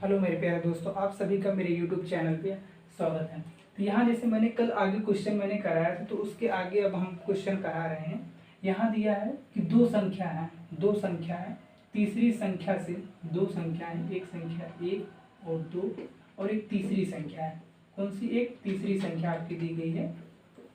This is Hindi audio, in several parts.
हेलो मेरे प्यारे दोस्तों, आप सभी का मेरे यूट्यूब चैनल पे स्वागत है। तो यहाँ जैसे मैंने कल आगे क्वेश्चन मैंने कराया था, तो उसके आगे अब हम क्वेश्चन करा रहे हैं। यहाँ दिया है कि दो संख्या है, तीसरी संख्या से दो संख्याएं, एक संख्या एक और दो और एक तीसरी संख्या है। कौन सी? एक तीसरी संख्या आपकी दी गई है।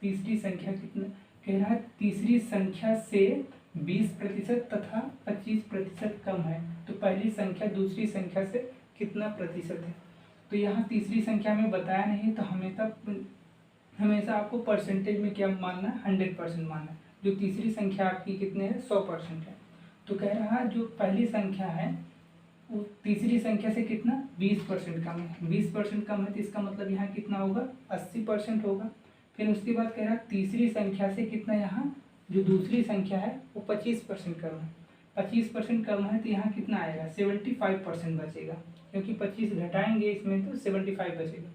तीसरी संख्या कितना कह रहा है? तीसरी संख्या से 20% तथा 25% कम है। तो पहली संख्या दूसरी संख्या से कितना प्रतिशत है? तो यहाँ तीसरी संख्या में बताया नहीं, तो हमेशा आपको परसेंटेज में क्या मानना है? 100% मानना है। जो तीसरी संख्या आपकी कितने है? 100% है। तो कह रहा है जो पहली संख्या है वो तीसरी संख्या से कितना? 20% कम है। 20% कम है तो इसका मतलब यहाँ कितना होगा? 80% होगा। फिर उसके बाद कह रहा है तीसरी संख्या से कितना, यहाँ जो दूसरी संख्या है वो 25% कम है। 25% कम है तो यहाँ कितना आएगा? 75% बचेगा, क्योंकि 25 घटाएंगे इसमें तो 75 बचेगा।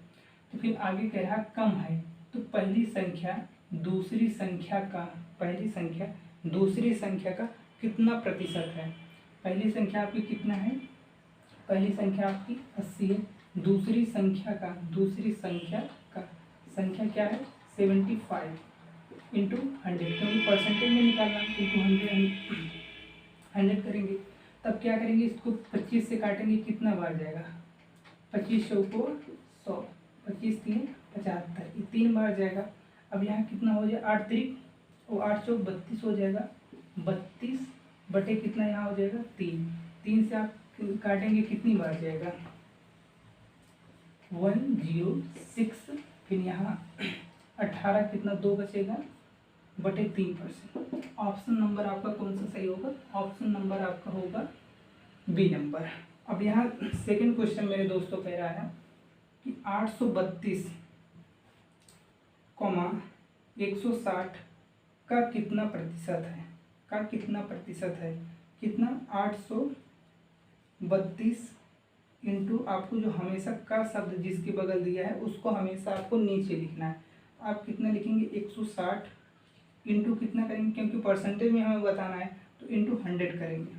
तो फिर आगे कह रहा कम है, तो पहली संख्या दूसरी संख्या का कितना प्रतिशत है? पहली संख्या आपकी कितना है? पहली संख्या आपकी 80 है। दूसरी संख्या का संख्या क्या है? 75 इंटू 100, क्योंकि परसेंटेज में निकालना, इंटू 100 करेंगे। तब क्या करेंगे? इसको 25 से काटेंगे, कितना बार जाएगा? 25 को 100, 25 3 75, ये 3 बार जाएगा। अब यहाँ कितना हो जाएगा? 8 3 और 8 चौक 32 हो जाएगा। 32 बटे कितना यहाँ हो जाएगा? 3। 3 से आप काटेंगे, कितनी बार जाएगा? 106। फिर यहाँ 18 कितना? 2 बचेगा बटे 3%। ऑप्शन नंबर आपका कौन सा सही होगा? ऑप्शन नंबर आपका होगा बी नंबर। अब यहाँ सेकंड क्वेश्चन मेरे दोस्तों कह रहा है कि 832, 160 का कितना प्रतिशत है? कितना? 832 इंटू, आपको जो हमेशा का शब्द जिसके बगल दिया है उसको हमेशा आपको नीचे लिखना है। आप कितना लिखेंगे? 160 इंटू कितना करेंगे, क्योंकि परसेंटेज में हमें बताना है, तो इंटू 100 करेंगे।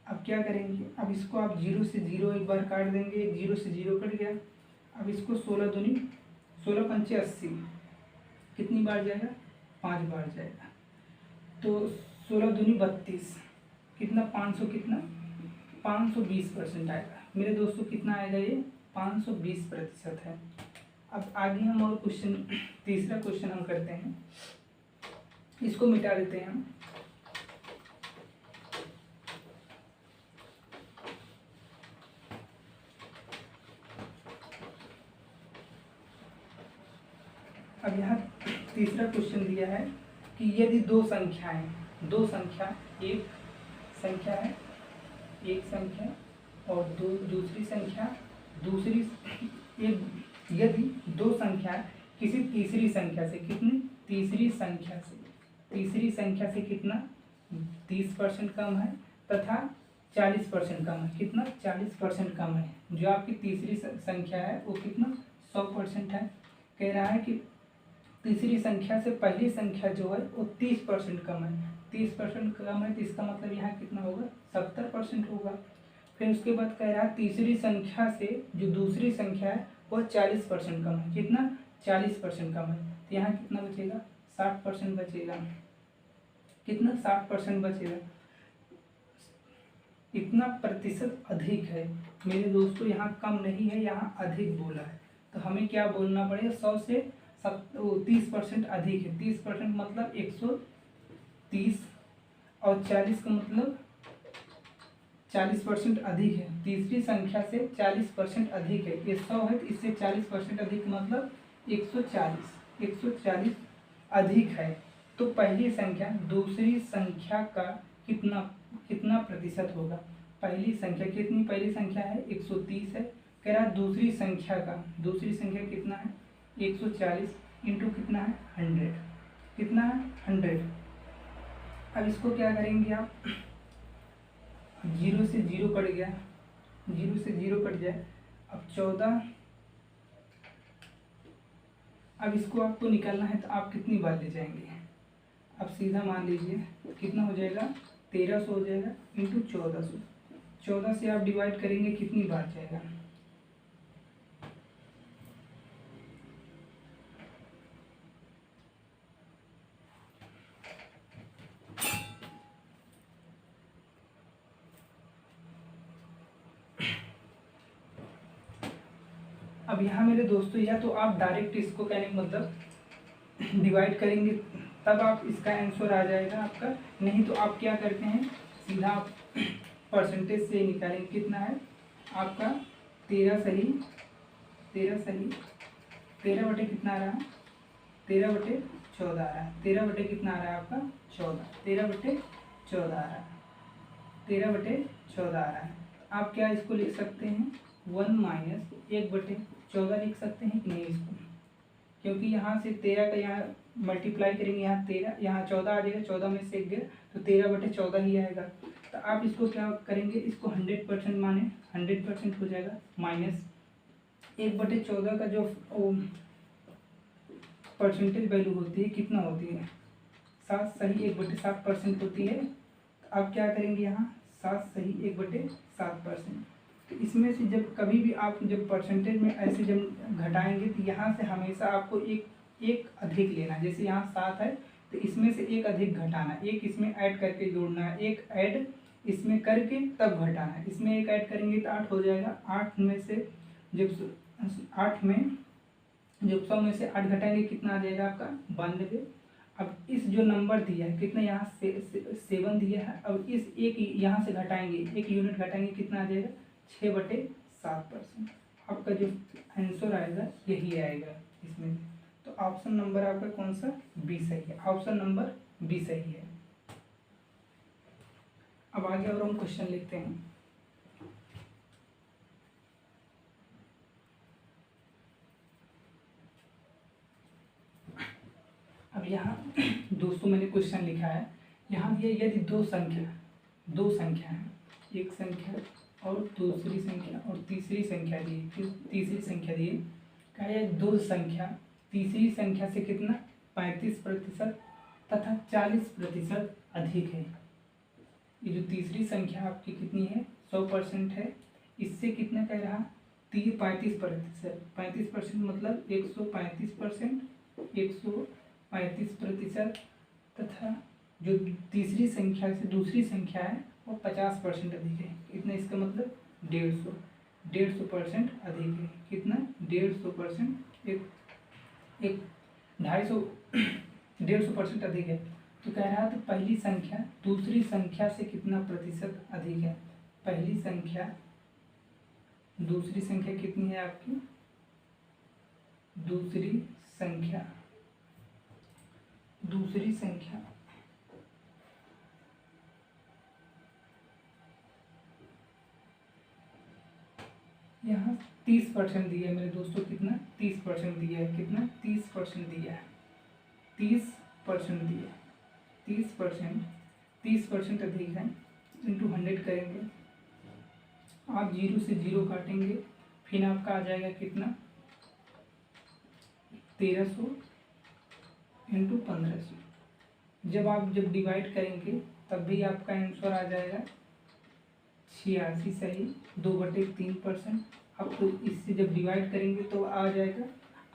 अब क्या करेंगे? अब इसको आप 0 से 0 एक बार काट देंगे, 0 से 0 कट गया। अब इसको 16 दूनी 16 पंचे 80, कितनी बार जाएगा? 5 बार जाएगा। तो 16 दूनी 32, कितना? 500, कितना? 520% आएगा। मेरे दोस्तों कितना आएगा? ये 520% है। अब आगे हम और क्वेश्चन, तीसरा क्वेश्चन हम करते हैं। इसको मिटा देते हैं हम। अब यहाँ तीसरा क्वेश्चन दिया है कि यदि दो संख्या, एक संख्या और दूसरी संख्या, यदि दो संख्या किसी तीसरी संख्या से, कितनी? तीसरी संख्या से कितना? 30% कम है तथा 40% कम है। कितना? 40% कम है। जो आपकी तीसरी संख्या है वो कितना? 100% है। कह रहा है कि तीसरी संख्या से पहली संख्या जो है वो 30% कम है। 30% कम है तो इसका मतलब यहाँ कितना होगा? 70% होगा। फिर उसके बाद कह रहा है तीसरी संख्या से जो दूसरी संख्या है वह 40% कम है। कितना? 40% कम है। तो यहाँ कितना बचेगा? 60% बचेगा। कितना? 60% बचेगा। इतना प्रतिशत अधिक है मेरे दोस्तों, यहाँ कम नहीं है, यहाँ अधिक बोला है। तो हमें क्या बोलना पड़ेगा? 100 से 30% अधिक है। 30% मतलब 130 और 40 का मतलब 40% अधिक है। तीसरी संख्या से 40% अधिक है। ये 100 है तो इससे 40% अधिक मतलब 140 अधिक है। तो पहली संख्या दूसरी संख्या का कितना प्रतिशत होगा? पहली संख्या कितनी? पहली संख्या है 130 है। कह रहा दूसरी संख्या कितना है? 140 इंटू कितना है? 100। कितना है? 100। अब इसको क्या करेंगे आप? 0 से 0 कट गया, 0 से 0 कट जाए। अब 14, अब इसको आपको निकालना है तो आप कितनी बार ले जाएंगे? अब सीधा मान लीजिए कितना हो जाएगा? 1300 हो जाएगा इंटू 1400। 14 से आप डिवाइड करेंगे, कितनी बार जाएगा? अब यहाँ मेरे दोस्तों या तो आप डायरेक्ट इसको कहने का मतलब डिवाइड करेंगे तब आप इसका आंसर आ जाएगा आपका, नहीं तो आप क्या करते हैं सीधा आप परसेंटेज से निकालेंगे। कितना है आपका 13 सही 13 बटे कितना आ रहा है 13 बटे 14 आ रहा है। 13 बटे कितना आ रहा है आपका 14, 13 बटे 14 आ रहा है, 13 बटे 14 आ रहा है। आप क्या इसको लिख सकते हैं 1 माइनस 1 बटे 14 लिख सकते हैं कि नहीं इसको, क्योंकि यहाँ से 13 का यहाँ मल्टीप्लाई करेंगे, यहाँ 13 यहाँ 14 आ जाएगा, 14 में से 1 गया तो 13 बटे 14 ही आएगा। तो आप इसको क्या करेंगे इसको 100% माने 100% हो जाएगा, माइनस 1 बटे 14 का जो परसेंटेज वैल्यू होती है कितना होती है 7 सही 1/7% होती है। तो आप क्या करेंगे यहाँ 7 सही 1/7%। तो इसमें से जब कभी भी आप जब परसेंटेज में ऐसे जब घटाएंगे तो यहाँ से हमेशा आपको एक अधिक लेना, जैसे यहाँ 7 है तो इसमें से एक अधिक घटाना, एक इसमें ऐड करके जोड़ना है, एक ऐड इसमें करके तब घटाना है। इसमें एक ऐड करेंगे तो 8 हो जाएगा, 8 में से जब 8 में जब 100 में से 8 घटाएंगे कितना आ जाएगा आपका 92। अब इस जो नंबर दिया है कितना यहाँ से 7 दिया है, अब इस एक यहाँ से घटाएंगे, एक यूनिट घटाएंगे कितना आ जाएगा 6/7%। आपका जो आंसर आएगा यही आएगा इसमें। तो ऑप्शन नंबर आपका कौन सा बी सही है, ऑप्शन नंबर बी सही है। अब आगे और हम क्वेश्चन लिखते हैं। अब यहाँ दोस्तों मैंने क्वेश्चन लिखा है, यहाँ दिया यदि दो संख्या है, एक संख्या और दूसरी संख्या और तीसरी संख्या दी, फिर तीसरी संख्या दी, क्या है दो संख्या तीसरी संख्या से कितना 35% तथा 40% अधिक है। ये जो तीसरी संख्या आपकी कितनी है 100% है, इससे कितना कह रहा 35%, 35% मतलब 135%, 135% तथा जो तीसरी संख्या से दूसरी संख्या है वो 50% अधिक है। कितना इसका मतलब 150% अधिक है। कितना 150%, एक 150% अधिक है। तो कह रहा है तो पहली संख्या दूसरी संख्या से कितना प्रतिशत अधिक है। पहली संख्या दूसरी संख्या कितनी है आपकी, दूसरी संख्या यहाँ 30% दिया है मेरे दोस्तों, कितना 30% दिया है, कितना 30% दिया है, 30% दिया है, 30% अधिक है, इंटू 100 करेंगे, आप 0 से 0 काटेंगे, फिर आपका आ जाएगा कितना 1300 इंटू 1500। जब डिवाइड करेंगे तब भी आपका आंसर आ जाएगा 86 सही 2/3%। अब तो इससे जब डिवाइड करेंगे तो आ जाएगा।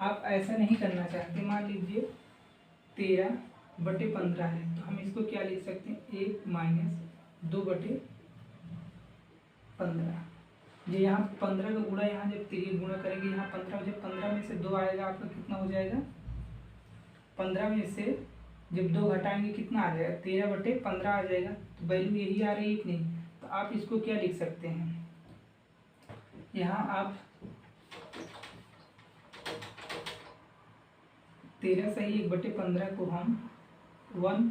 आप ऐसा नहीं करना चाहते, मान लीजिए 13/15 है तो हम इसको क्या लिख सकते हैं 1 - 2/15। ये यहाँ 15 का गुणा, यहाँ जब 3 गुणा करेंगे यहाँ 15, जब 15 में से 2 आएगा आपका कितना हो जाएगा, 15 में से जब 2 घटाएंगे कितना आ जाएगा 13/15 आ जाएगा। तो वैल्यू यही आ रही है कि नहीं, तो आप इसको क्या लिख सकते हैं, यहाँ आप 13 सही 1/15 को हम 1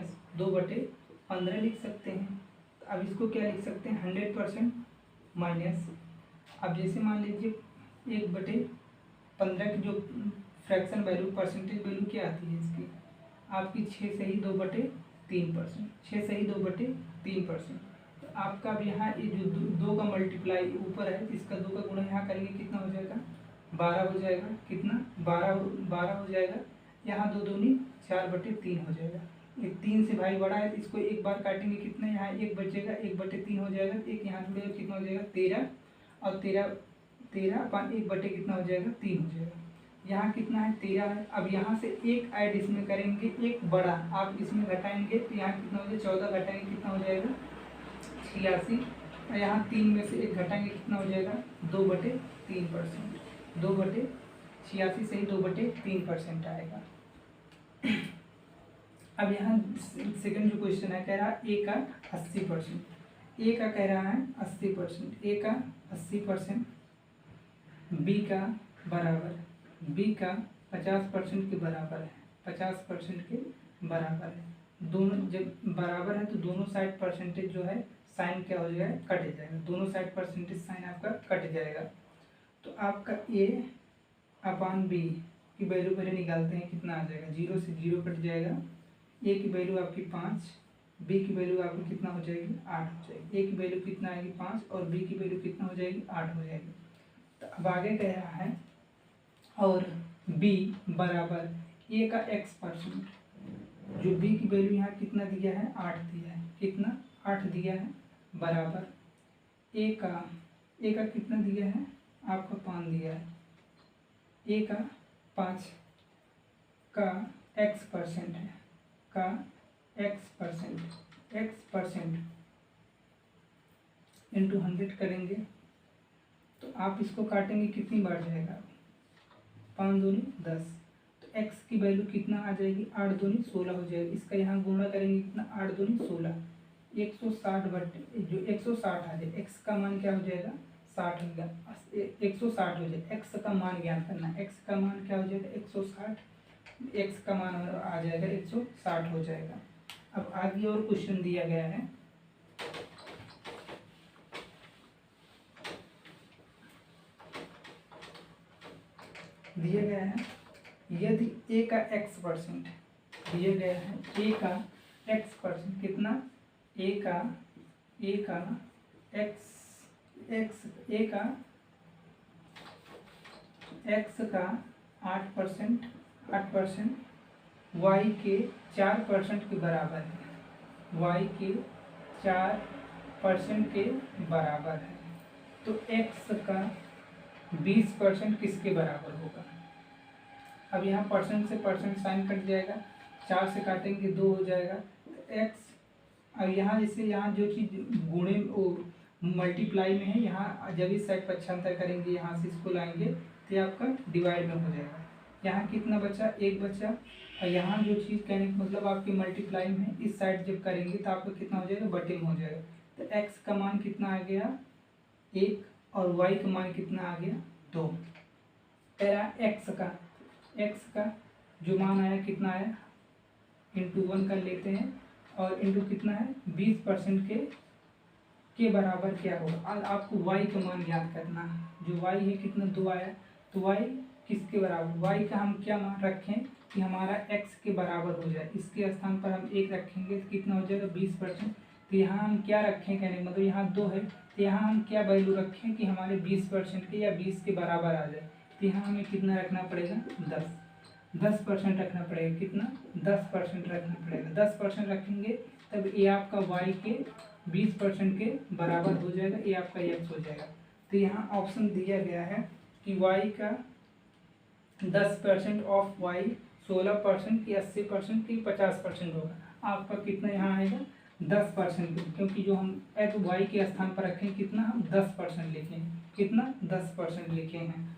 - 2/15 लिख सकते हैं। तो अब इसको क्या लिख सकते हैं 100% माइनस, अब जैसे मान लीजिए 1/15 की जो फ्रैक्शन वैल्यू परसेंटेज वैल्यू क्या आती है इसकी आपकी 6 सही 2/3%, 6 सही 2/3%। तो आपका अब यहाँ ये जो 2 का मल्टीप्लाई ऊपर है, इसका 2 का गुणा यहाँ करेंगे कितना हो जाएगा 12 हो जाएगा, कितना 12 हो जाएगा। यहाँ 2 दूनी 4/3 हो जाएगा। ये 3 से भाई बड़ा है तो इसको एक बार काटेंगे कितना, यहाँ 1 बचेगा, 1/3 हो जाएगा, एक यहाँ जुड़ेगा कितना हो जाएगा 13, और 13/1 कितना हो जाएगा 3 हो जाएगा। यहाँ कितना है 13 है। अब यहाँ से एक ऐड इसमें करेंगे, एक बड़ा आप इसमें घटाएंगे तो यहाँ कितना हो जाएगा 14 घटाएंगे कितना हो जाएगा 86, और यहाँ 3 में से एक घटाएंगे कितना हो जाएगा 2/3%। 2/86 से ही 2/3% आएगा। अब यहाँ सेकंड जो क्वेश्चन है कह रहा है ए का 80%, ए का कह रहा है 80%, ए का 80%, बी का बराबर, बी का 50% के बराबर है, 50% के बराबर है। दोनों जब बराबर है तो दोनों साइड परसेंटेज जो है साइन क्या हो जाएगा, कट जाएगा, दोनों साइड परसेंटेज साइन आपका कट जाएगा। तो आपका ए अपान बी की वैल्यू पहले निकालते हैं, कितना आ जाएगा, 0 से 0 कट जाएगा। ए की वैल्यू आपकी 5, बी की वैल्यू आपकी कितना हो जाएगी, 8 हो जाएगी। ए की वैल्यू कितना आएगी 5 और बी की वैल्यू कितना हो जाएगी, 8 हो जाएगी। तो अब आगे कह रहा है और बी बराबर ए का x%, जो बी की वैल्यू यहाँ कितना दिया है, 8 दिया है, कितना 8 दिया है, बराबर ए का कितना दिया है, आपका 5 दिया है, ए का 5 का x% है, का x% इंटू 100 करेंगे तो आप इसको काटेंगे कितनी बार जाएगा, 5 दूनी 10, तो x की वैल्यू कितना आ जाएगी, 8 दूनी 16 हो जाएगी। इसका यहाँ गुणा करेंगे कितना, 8 दूनी 16, 160 बटे जो 160 आ जाए, x का मान क्या हो जाएगा, 60 हो गया, 160 हो जाए। x का मान ज्ञात करना, x का मान क्या हो जाएगा, 160, x का मान आ जाएगा 160 हो जाएगा। अब आगे और क्वेश्चन दिया गया है, दिया गया है यदि a का x% दिया गया है, a का x% कितना, a का x का 8%, y के 4% के बराबर है, y के 4% के बराबर है, तो x का 20% किसके बराबर होगा। अब यहाँ परसेंट से परसेंट साइन कट जाएगा, 4 से काटेंगे 2 हो जाएगा, तो x अब यहाँ जैसे यहाँ जो चीज़ गुणे मल्टीप्लाई में है, यहाँ जब इस साइड पक्षांतर करेंगे यहाँ से इसको लाएंगे तो ये आपका डिवाइड में हो जाएगा। यहाँ कितना बचा, 1 बचा, और यहाँ जो चीज़ कहने का मतलब आपकी मल्टीप्लाई में है, इस साइड जब करेंगे तो आपका कितना हो जाएगा, बटे में हो जाएगा। तो x का मान कितना आ गया, 1, और y का मान कितना आ गया, 2। कह रहा x का जो मान आया कितना आया, इंटू 1 कर लेते हैं, और इंटू कितना है 20% के बराबर क्या होगा। आज आपको y का मान ज्ञात करना है, जो y है कितना 2 आया, तो y किसके बराबर, y का हम क्या मान रखें कि हमारा x के बराबर हो जाए, इसके स्थान पर हम 1 रखेंगे तो कितना हो जाएगा 20%। तो यहाँ हम क्या रखें, कहने मतलब यहाँ 2 है तो यहाँ हम क्या वैल्यू रखें कि हमारे 20% के या 20 के बराबर आ जाए। तो यहाँ हमें कितना रखना पड़ेगा, 10% रखना पड़ेगा, कितना 10% रखना पड़ेगा। 10% रखेंगे तब ये आपका y के 20% के बराबर हो जाएगा, ये आपका x हो जाएगा। तो यहाँ ऑप्शन दिया गया है कि y का 10% ऑफ y 16% की 80% की 50% होगा। आपका कितना यहाँ आएगा 10%, क्योंकि जो हम y के स्थान पर रखें कितना, हम 10% लिखें, कितना 10% लिखे हैं।